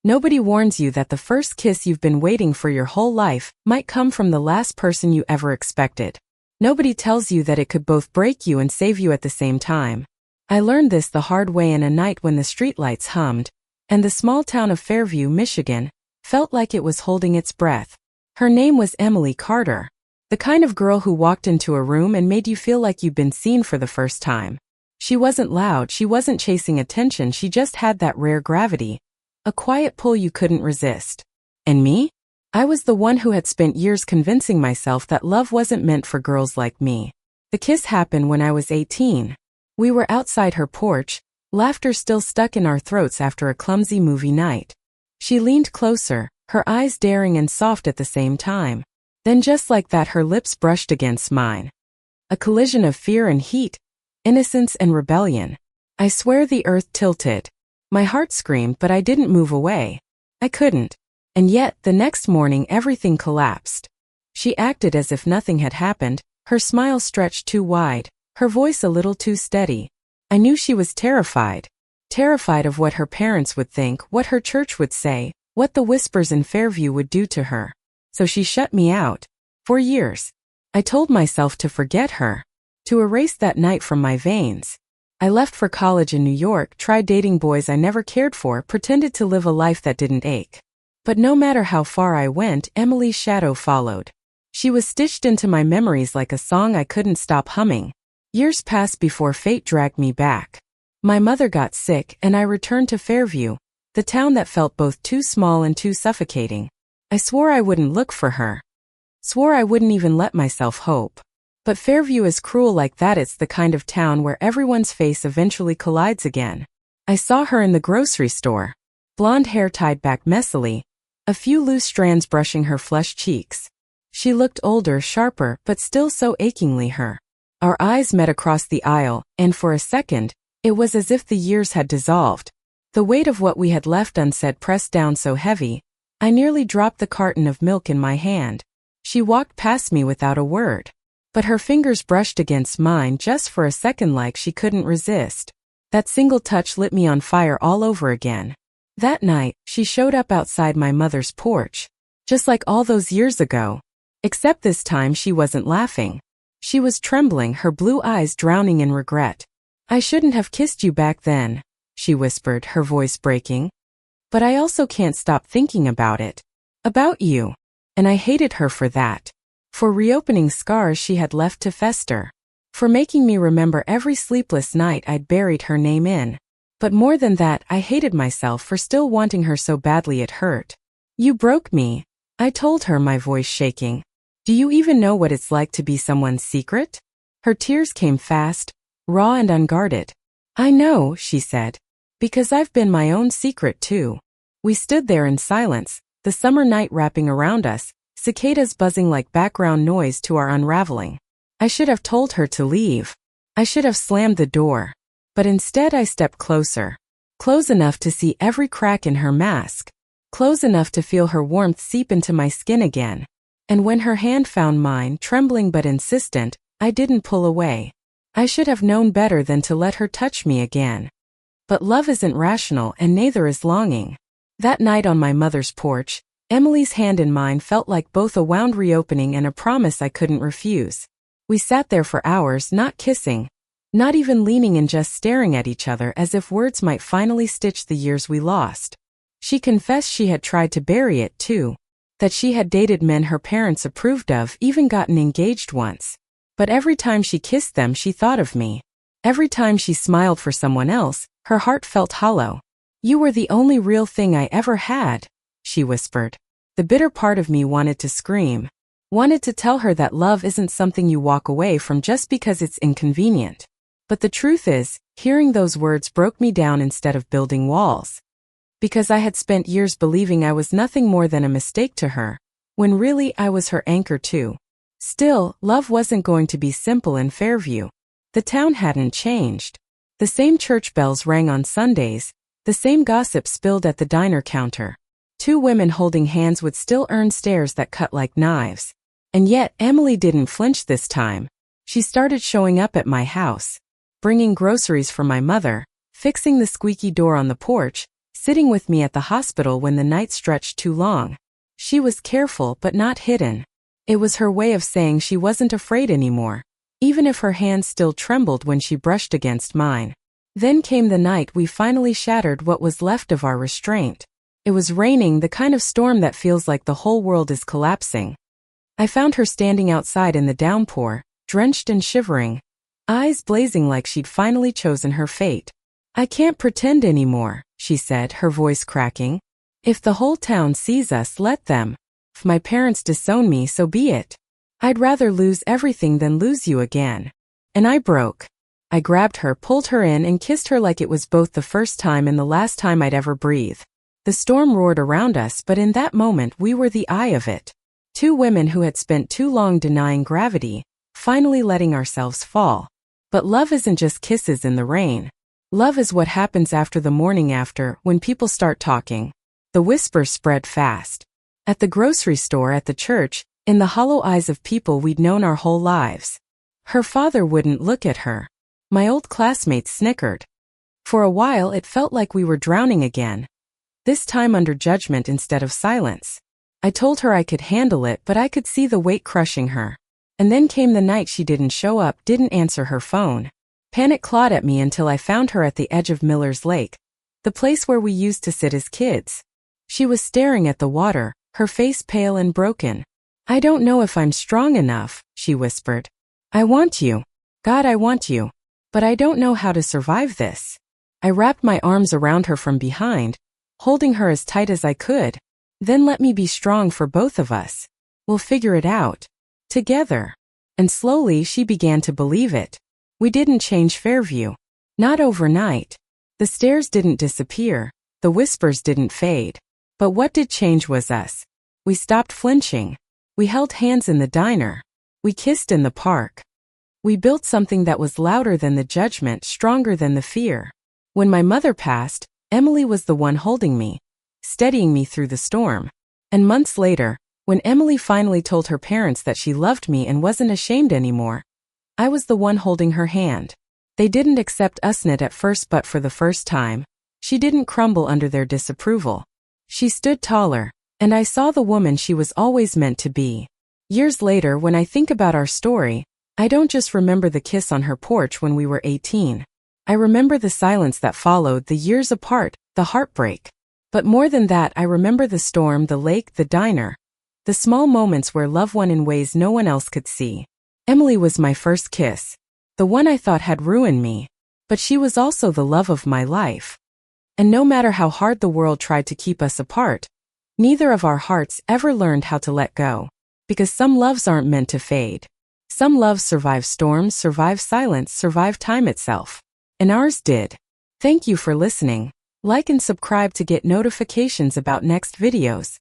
Nobody warns you that the first kiss you've been waiting for your whole life might come from the last person you ever expected. Nobody tells you that it could both break you and save you at the same time. I learned this the hard way in a night when the streetlights hummed, and the small town of Fairview, Michigan, felt like it was holding its breath. Her name was Emily Carter, the kind of girl who walked into a room and made you feel like you'd been seen for the first time. She wasn't loud, she wasn't chasing attention, she just had that rare gravity, a quiet pull you couldn't resist. And me? I was the one who had spent years convincing myself that love wasn't meant for girls like me. The kiss happened when I was 18. We were outside her porch, laughter still stuck in our throats after a clumsy movie night. She leaned closer, her eyes daring and soft at the same time. Then just like that, her lips brushed against mine. A collision of fear and heat, innocence and rebellion. I swear the earth tilted. My heart screamed, but I didn't move away. I couldn't. And yet, the next morning everything collapsed. She acted as if nothing had happened, her smile stretched too wide, her voice a little too steady. I knew she was terrified. Terrified of what her parents would think, what her church would say, what the whispers in Fairview would do to her. So she shut me out. For years. I told myself to forget her. To erase that night from my veins. I left for college in New York, tried dating boys I never cared for, pretended to live a life that didn't ache. But no matter how far I went, Emily's shadow followed. She was stitched into my memories like a song I couldn't stop humming. Years passed before fate dragged me back. My mother got sick and I returned to Fairview, the town that felt both too small and too suffocating. I swore I wouldn't look for her. Swore I wouldn't even let myself hope. But Fairview is cruel like that. It's the kind of town where everyone's face eventually collides again. I saw her in the grocery store. Blonde hair tied back messily, a few loose strands brushing her flushed cheeks. She looked older, sharper, but still so achingly her. Our eyes met across the aisle, and for a second, it was as if the years had dissolved. The weight of what we had left unsaid pressed down so heavy, I nearly dropped the carton of milk in my hand. She walked past me without a word. But her fingers brushed against mine just for a second like she couldn't resist. That single touch lit me on fire all over again. That night, she showed up outside my mother's porch. Just like all those years ago. Except this time she wasn't laughing. She was trembling, her blue eyes drowning in regret. I shouldn't have kissed you back then, she whispered, her voice breaking. But I also can't stop thinking about it. About you. And I hated her for that. For reopening scars she had left to fester. For making me remember every sleepless night I'd buried her name in. But more than that, I hated myself for still wanting her so badly it hurt. You broke me, I told her, my voice shaking. Do you even know what it's like to be someone's secret? Her tears came fast, raw and unguarded. I know, she said. Because I've been my own secret too. We stood there in silence, the summer night wrapping around us, cicadas buzzing like background noise to our unraveling. I should have told her to leave. I should have slammed the door. But instead I stepped closer. Close enough to see every crack in her mask. Close enough to feel her warmth seep into my skin again. And when her hand found mine, trembling but insistent, I didn't pull away. I should have known better than to let her touch me again. But love isn't rational and neither is longing. That night on my mother's porch, Emily's hand in mine felt like both a wound reopening and a promise I couldn't refuse. We sat there for hours, not kissing, not even leaning in, just staring at each other as if words might finally stitch the years we lost. She confessed she had tried to bury it too, that she had dated men her parents approved of, even gotten engaged once. But every time she kissed them she thought of me. Every time she smiled for someone else, her heart felt hollow. You were the only real thing I ever had, she whispered. The bitter part of me wanted to scream. Wanted to tell her that love isn't something you walk away from just because it's inconvenient. But the truth is, hearing those words broke me down instead of building walls. Because I had spent years believing I was nothing more than a mistake to her, when really I was her anchor too. Still, love wasn't going to be simple in Fairview. The town hadn't changed. The same church bells rang on Sundays, the same gossip spilled at the diner counter. Two women holding hands would still earn stares that cut like knives. And yet, Emily didn't flinch this time. She started showing up at my house, bringing groceries for my mother, fixing the squeaky door on the porch, sitting with me at the hospital when the night stretched too long. She was careful but not hidden. It was her way of saying she wasn't afraid anymore, even if her hands still trembled when she brushed against mine. Then came the night we finally shattered what was left of our restraint. It was raining, the kind of storm that feels like the whole world is collapsing. I found her standing outside in the downpour, drenched and shivering, eyes blazing like she'd finally chosen her fate. "I can't pretend anymore," she said, her voice cracking. "If the whole town sees us, let them. If my parents disown me, so be it. I'd rather lose everything than lose you again." And I broke. I grabbed her, pulled her in, and kissed her like it was both the first time and the last time I'd ever breathe. The storm roared around us, but in that moment we were the eye of it. Two women who had spent too long denying gravity, finally letting ourselves fall. But love isn't just kisses in the rain. Love is what happens after the morning after, when people start talking. The whispers spread fast. At the grocery store, at the church, in the hollow eyes of people we'd known our whole lives. Her father wouldn't look at her. My old classmates snickered. For a while it felt like we were drowning again. This time under judgment instead of silence. I told her I could handle it, but I could see the weight crushing her. And then came the night she didn't show up, didn't answer her phone. Panic clawed at me until I found her at the edge of Miller's Lake, the place where we used to sit as kids. She was staring at the water, her face pale and broken. "I don't know if I'm strong enough," she whispered. "I want you. God, I want you. But I don't know how to survive this." I wrapped my arms around her from behind, holding her as tight as I could. "Then let me be strong for both of us. We'll figure it out. Together." And slowly she began to believe it. We didn't change Fairview. Not overnight. The stares didn't disappear. The whispers didn't fade. But what did change was us. We stopped flinching. We held hands in the diner. We kissed in the park. We built something that was louder than the judgment, stronger than the fear. When my mother passed, Emily was the one holding me, steadying me through the storm. And months later, when Emily finally told her parents that she loved me and wasn't ashamed anymore, I was the one holding her hand. They didn't accept Usnet at first, but for the first time, she didn't crumble under their disapproval. She stood taller, and I saw the woman she was always meant to be. Years later, when I think about our story, I don't just remember the kiss on her porch when we were 18. I remember the silence that followed, the years apart, the heartbreak. But more than that, I remember the storm, the lake, the diner. The small moments where love won in ways no one else could see. Emily was my first kiss. The one I thought had ruined me. But she was also the love of my life. And no matter how hard the world tried to keep us apart, neither of our hearts ever learned how to let go. Because some loves aren't meant to fade. Some loves survive storms, survive silence, survive time itself. And ours did. Thank you for listening. Like and subscribe to get notifications about next videos.